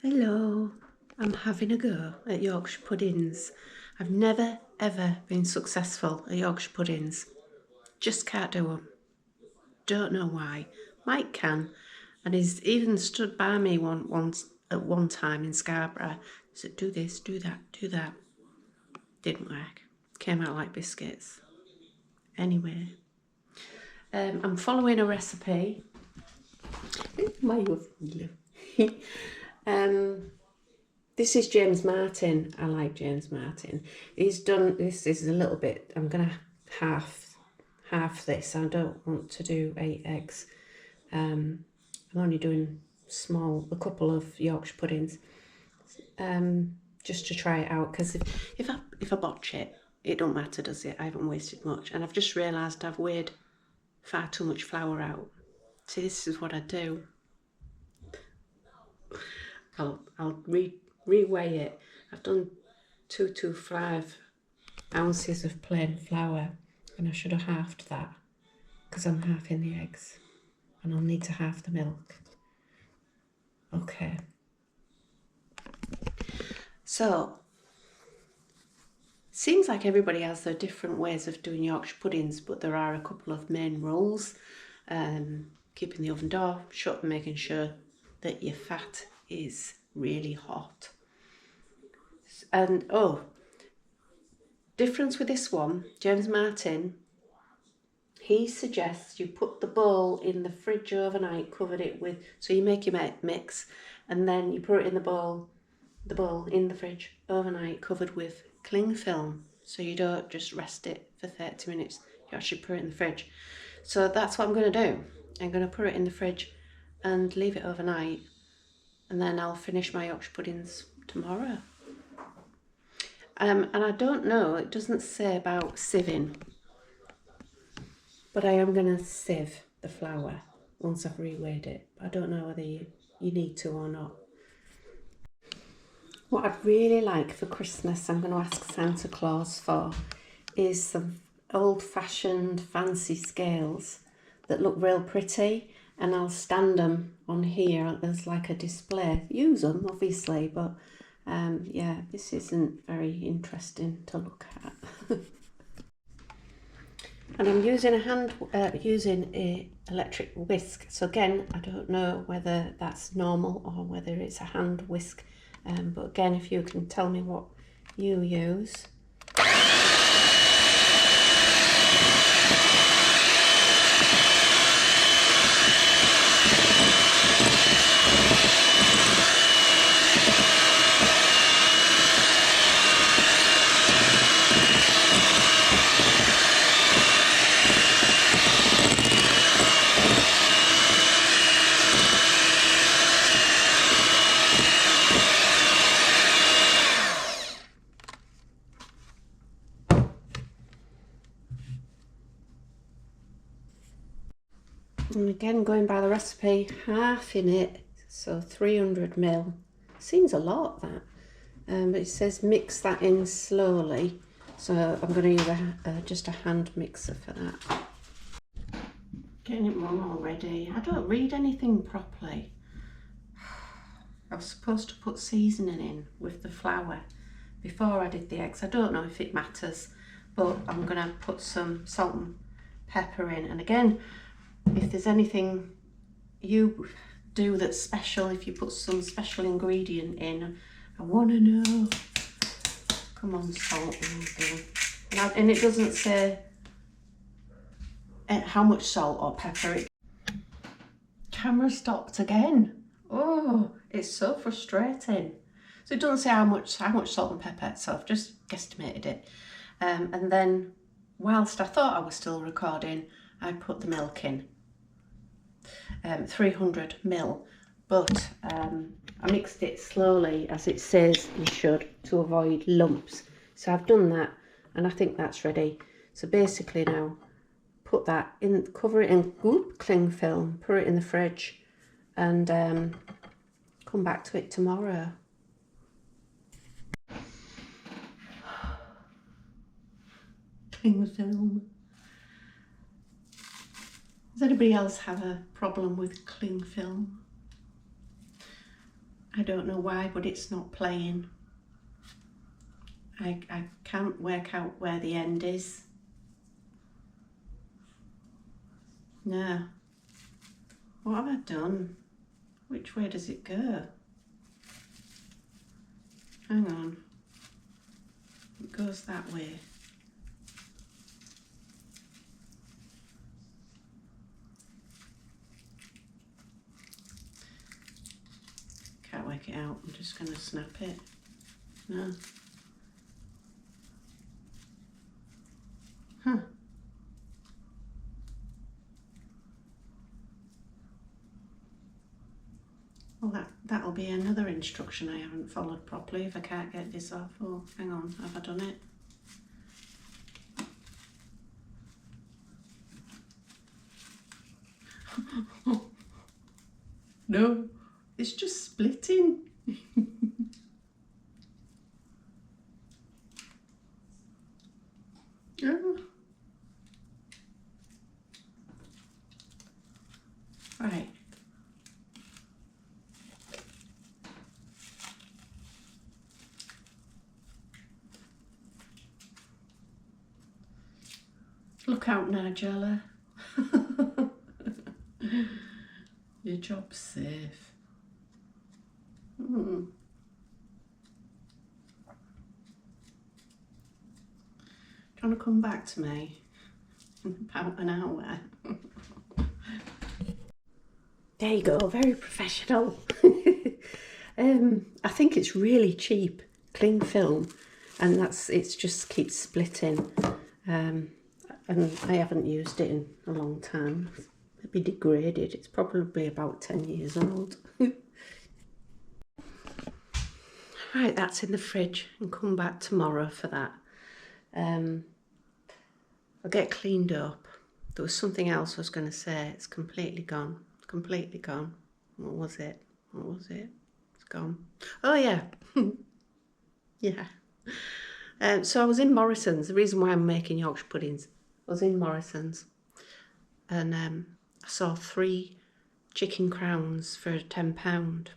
Hello, I'm having a go at Yorkshire puddings. I've never ever been successful at Yorkshire puddings. Just can't do them. Don't know why. Mike can, and he's even stood by me once at one time in Scarborough. He said, "Do this, do that, do that." Didn't work. Came out like biscuits. Anyway, I'm following a recipe. This is James Martin. I like James Martin. He's done, this is a little bit, I'm going to half this. I don't want to do 8 eggs. I'm only doing a couple of Yorkshire puddings, just to try it out, because if I botch it, it don't matter, does it? I haven't wasted much, and I've just realised I've weighed far too much flour out. See, this is what I do. I'll reweigh it. I've done 225 ounces of plain flour, and I should have halved that because I'm halving the eggs, and I'll need to halve the milk. Okay. So, seems like everybody has their different ways of doing Yorkshire puddings, but there are a couple of main rules. Keeping the oven door shut and making sure that your fat is really hot. And difference with this one, James Martin, he suggests you put the bowl in the fridge overnight, covered it with, so you make your mix, and then you put it in the bowl in the fridge overnight, covered with cling film, so you don't just rest it for 30 minutes, you actually put it in the fridge. So that's what I'm going to do. I'm going to put it in the fridge and leave it overnight, and then I'll finish my Yorkshire puddings tomorrow. And I don't know, it doesn't say about sieving, but I am going to sieve the flour once I've reweighed it. I don't know whether you need to or not. What I'd really like for Christmas, I'm going to ask Santa Claus for, is some old-fashioned fancy scales that look real pretty, and I'll stand them on here as like a display. Use them, obviously, but yeah, this isn't very interesting to look at. And I'm using a electric whisk. So again, I don't know whether that's normal or whether it's a hand whisk. But again, if you can tell me what you use. And again, going by the recipe, half in it, so 300 ml. Seems a lot, that. But it says mix that in slowly. So I'm going to use just a hand mixer for that. Getting it wrong already. I don't read anything properly. I was supposed to put seasoning in with the flour before I did the eggs. I don't know if it matters, but I'm going to put some salt and pepper in. And again, if there's anything you do that's special, if you put some special ingredient in, I want to know. Come on, salt. And it doesn't say how much salt or pepper. Camera stopped again. Oh, it's so frustrating. So it doesn't say how much salt and pepper, so I've just guesstimated it. And then, whilst I thought I was still recording, I put the milk in. 300 ml, but I mixed it slowly, as it says you should, to avoid lumps. So I've done that, and I think that's ready. So basically now, put that in, cover it in cling film, put it in the fridge, and come back to it tomorrow. Cling film. Does anybody else have a problem with cling film? I don't know why, but it's not playing. I can't work out where the end is. No. What have I done? Which way does it go? Hang on. It goes that way. Can't work it out. I'm just going to snap it. No. Huh. Well, that'll be another instruction I haven't followed properly if I can't get this off. Oh, hang on, have I done it? No, it's just splitting. Oh. Right. Look out, Nigella. Your job's safe. Mm. Do you want to come back to me in about an hour? There you go, very professional. I think it's really cheap, cling film, and it just keeps splitting. And I haven't used it in a long time. It'd be degraded. It's probably about 10 years old. Right, that's in the fridge, and come back tomorrow for that. I'll get cleaned up. There was something else I was going to say. It's completely gone. Completely gone. What was it? It's gone. Oh yeah. Yeah. So I was in Morrison's. The reason why I'm making Yorkshire puddings, I was in Morrison's, and I saw 3 chicken crowns for £10,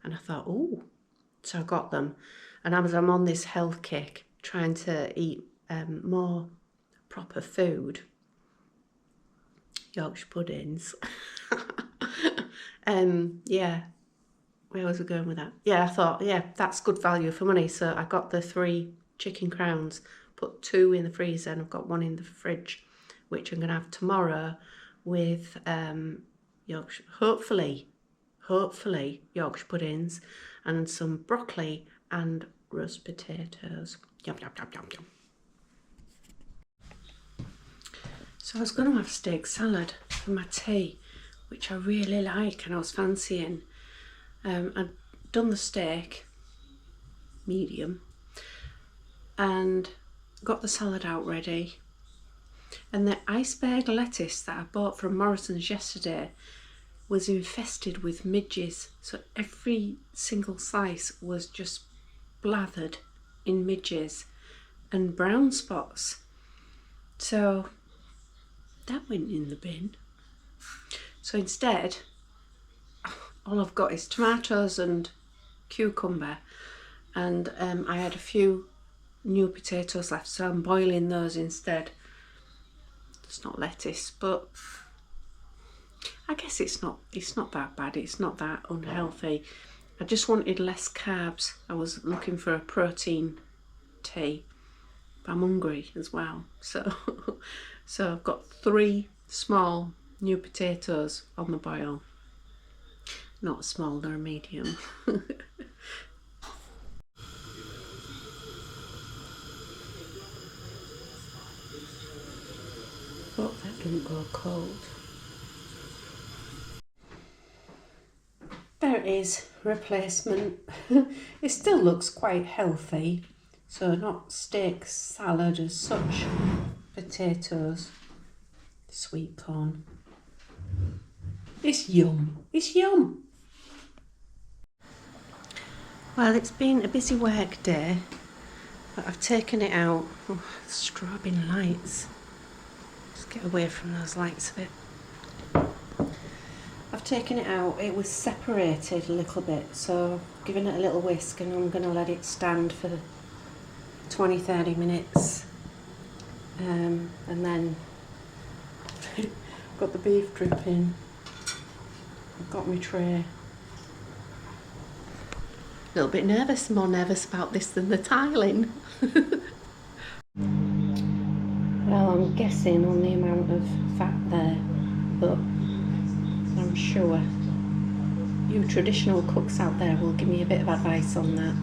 and I thought, oh, so I got them. And I'm on this health kick, trying to eat more proper food. Yorkshire puddings. Yeah, where was I going with that? Yeah, I thought, yeah, that's good value for money. So I got the 3 chicken crowns, put 2 in the freezer, and I've got 1 in the fridge, which I'm going to have tomorrow with Yorkshire, hopefully Yorkshire puddings, and some broccoli and roast potatoes. Yum, yum, yum, yum, yum. So I was going to have steak salad for my tea, which I really like and I was fancying. I'd done the steak, medium, and got the salad out ready. And the iceberg lettuce that I bought from Morrison's yesterday was infested with midges. So every single slice was just blathered in midges and brown spots. So that went in the bin. So instead, all I've got is tomatoes and cucumber, and I had a few new potatoes left, so I'm boiling those instead. It's not lettuce, but I guess it's not that bad. It's not that unhealthy. I just wanted less carbs. I was looking for a protein tea, but I'm hungry as well. So I've got 3 small new potatoes on the boil. Not small, they're medium. Hope that didn't go cold. There it is, replacement. It still looks quite healthy, so not steak salad as such. Potatoes, sweet corn. It's yum. It's yum. Well, it's been a busy work day, but I've taken it out. Oh, strobing lights. Just get away from those lights a bit. I've taken it out, it was separated a little bit, so giving it a little whisk, and I'm going to let it stand for 20-30 minutes, and then got the beef dripping, I've got my tray. A little bit nervous, more nervous about this than the tiling. Well, I'm guessing on the amount of fat there, but I'm sure you traditional cooks out there will give me a bit of advice on that.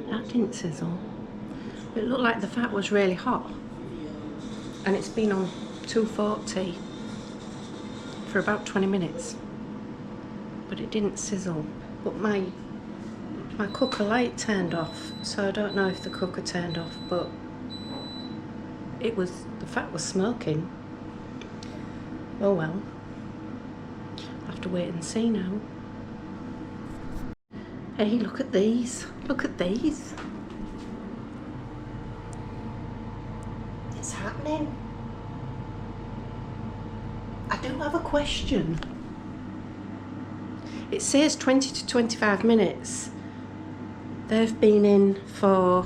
That didn't sizzle. It looked like the fat was really hot, and it's been on 240 for about 20 minutes, but it didn't sizzle. But my cooker light turned off, so I don't know if the cooker turned off, but the fat was smoking. Oh well, I'll have to wait and see now. Hey, look at these. Look at these. It's happening. I do have a question. It says 20 to 25 minutes. They've been in for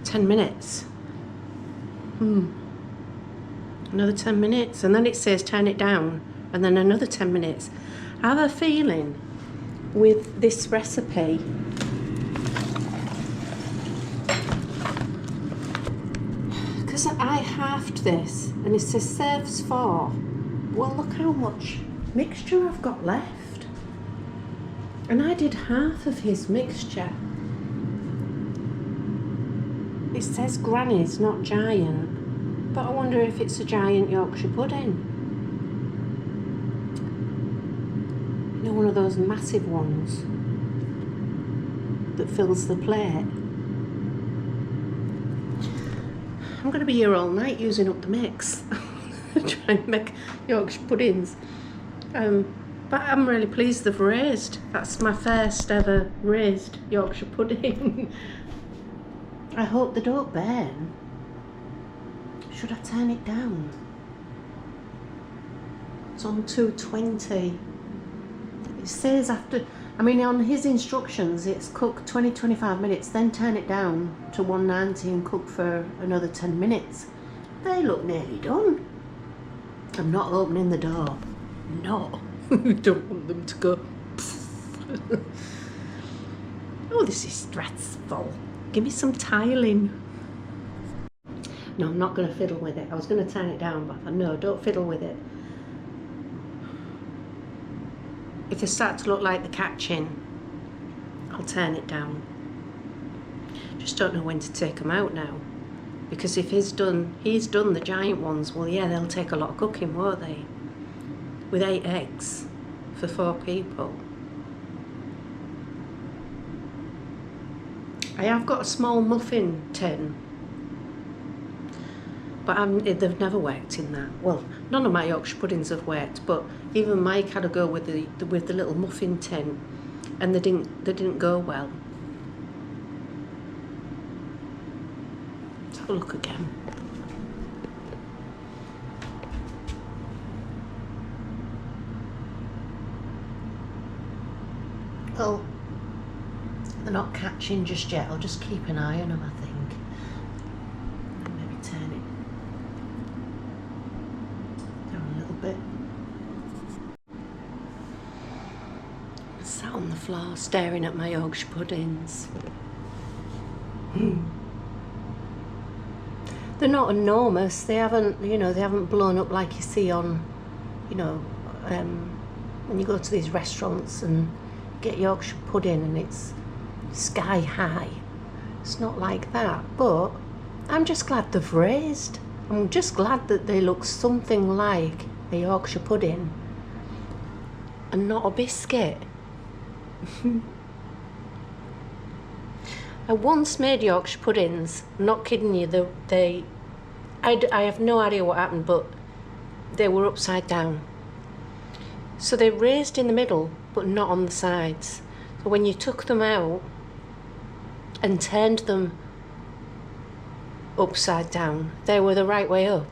10 minutes. Another 10 minutes, and then it says turn it down, and then another 10 minutes. I have a feeling with this recipe because I halved this and it says serves 4. Well, look how much mixture I've got left, and I did half of his mixture. It says grannies, not giant, but I wonder if it's a giant Yorkshire pudding. One of those massive ones that fills the plate. I'm going to be here all night using up the mix trying to make Yorkshire puddings, but I'm really pleased they've raised. That's my first ever raised Yorkshire pudding. I hope they don't burn. Should I turn it down? It's on 220. It says after, I mean on his instructions it's cook 20-25 minutes, then turn it down to 190 and cook for another 10 minutes. They look nearly done. I'm not opening the door. No. Don't want them to go. Oh, this is stressful. Give me some tiling. No, I'm not going to fiddle with it. I was going to turn it down, but I thought, no, don't fiddle with it. If they start to look like they're catching, I'll turn it down. Just don't know when to take them out now, because if he's done the giant ones, well, yeah, they'll take a lot of cooking, won't they? With 8 eggs for 4 people. I have got a small muffin tin, but they've never worked in that. Well, none of my Yorkshire puddings have worked, but even Mike had a go with the little muffin tin, and they didn't go well. Let's have a look again. Well, they're not catching just yet. I'll just keep an eye on them, I think. And maybe turn floor staring at my Yorkshire puddings. They're not enormous. They haven't, you know, they haven't blown up like you see on, you know, when you go to these restaurants and get Yorkshire pudding and it's sky high. It's not like that, but I'm just glad they've raised. I'm just glad that they look something like a Yorkshire pudding and not a biscuit. I once made Yorkshire puddings, I'm not kidding you, I have no idea what happened, but they were upside down. So they raised in the middle, but not on the sides. So when you took them out and turned them upside down, they were the right way up.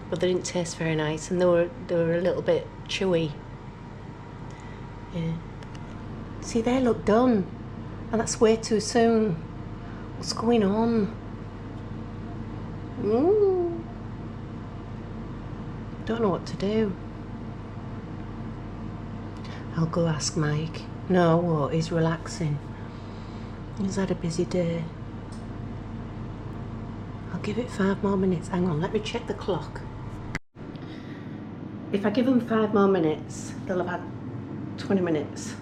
But they didn't taste very nice, and they were a little bit chewy. Yeah. See, they look done. And that's way too soon. What's going on? Don't know what to do. I'll go ask Mike. No, what? He's relaxing. He's had a busy day. I'll give it 5 more minutes. Hang on, let me check the clock. If I give them 5 more minutes, they'll have had 20 minutes.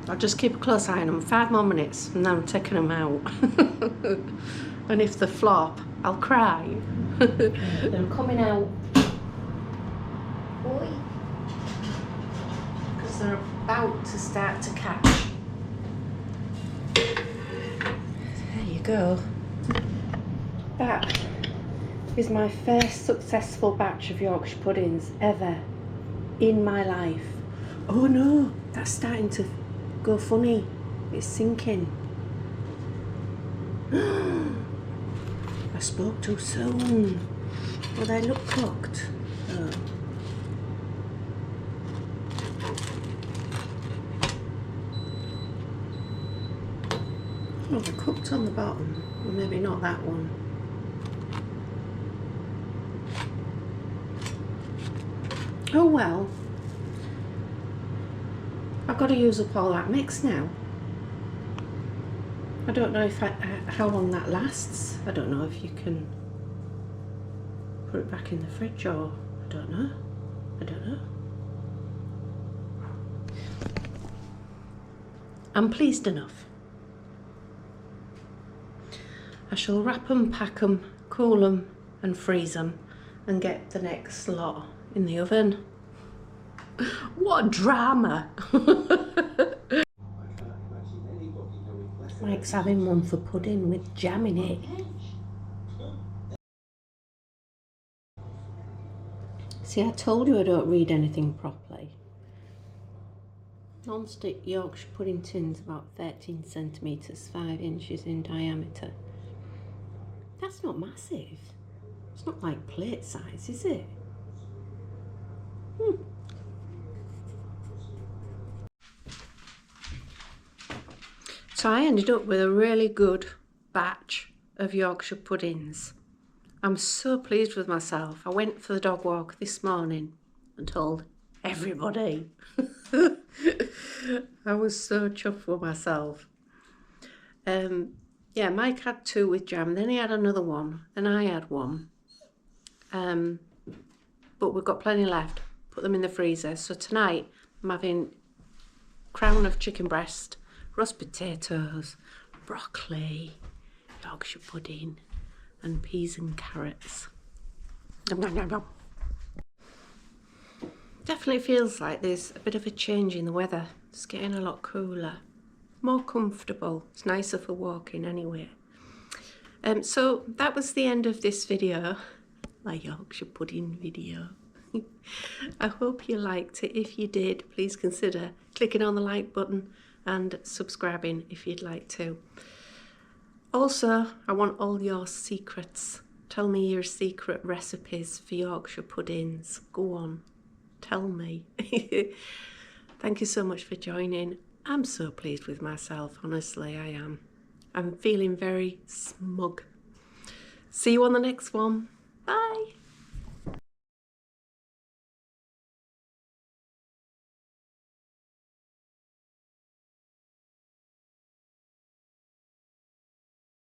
I'll just keep a close eye on them. 5 more minutes and then I'm taking them out. And if they flop, I'll cry. They're coming out. Because they're about to start to catch. There you go. That is my first successful batch of Yorkshire puddings ever in my life. Oh no, that's starting to go funny. It's sinking. I spoke too soon. Well, they look cooked. Oh. Oh, they're cooked on the bottom. Well, maybe not that one. Oh well. I've got to use up all that mix now. I don't know if how long that lasts. I don't know if you can put it back in the fridge or I don't know. I don't know. I'm pleased enough. I shall wrap them, pack them, cool them and freeze them and get the next lot in the oven. What drama! Mike's having one for pudding with jam in it. See, I told you I don't read anything properly. Non-stick Yorkshire pudding tins about 13 centimetres, 5 inches in diameter. That's not massive. It's not like plate size, is it? So I ended up with a really good batch of Yorkshire puddings. I'm so pleased with myself. I went for the dog walk this morning and told everybody. I was so chuffed with myself. Yeah, Mike had 2 with jam, then he had another one, then I had one. But we've got plenty left. Put them in the freezer. So tonight I'm having crown of chicken breast, roast potatoes, broccoli, Yorkshire pudding, and peas and carrots. Nom, nom, nom, nom. Definitely feels like there's a bit of a change in the weather. It's getting a lot cooler, more comfortable. It's nicer for walking anyway. So that was the end of this video, my Yorkshire pudding video. I hope you liked it. If you did, please consider clicking on the like button and subscribing if you'd like to. Also, I want all your secrets. Tell me your secret recipes for Yorkshire puddings. Go on, tell me. Thank you so much for joining. I'm so pleased with myself, honestly, I am. I'm feeling very smug. See you on the next one.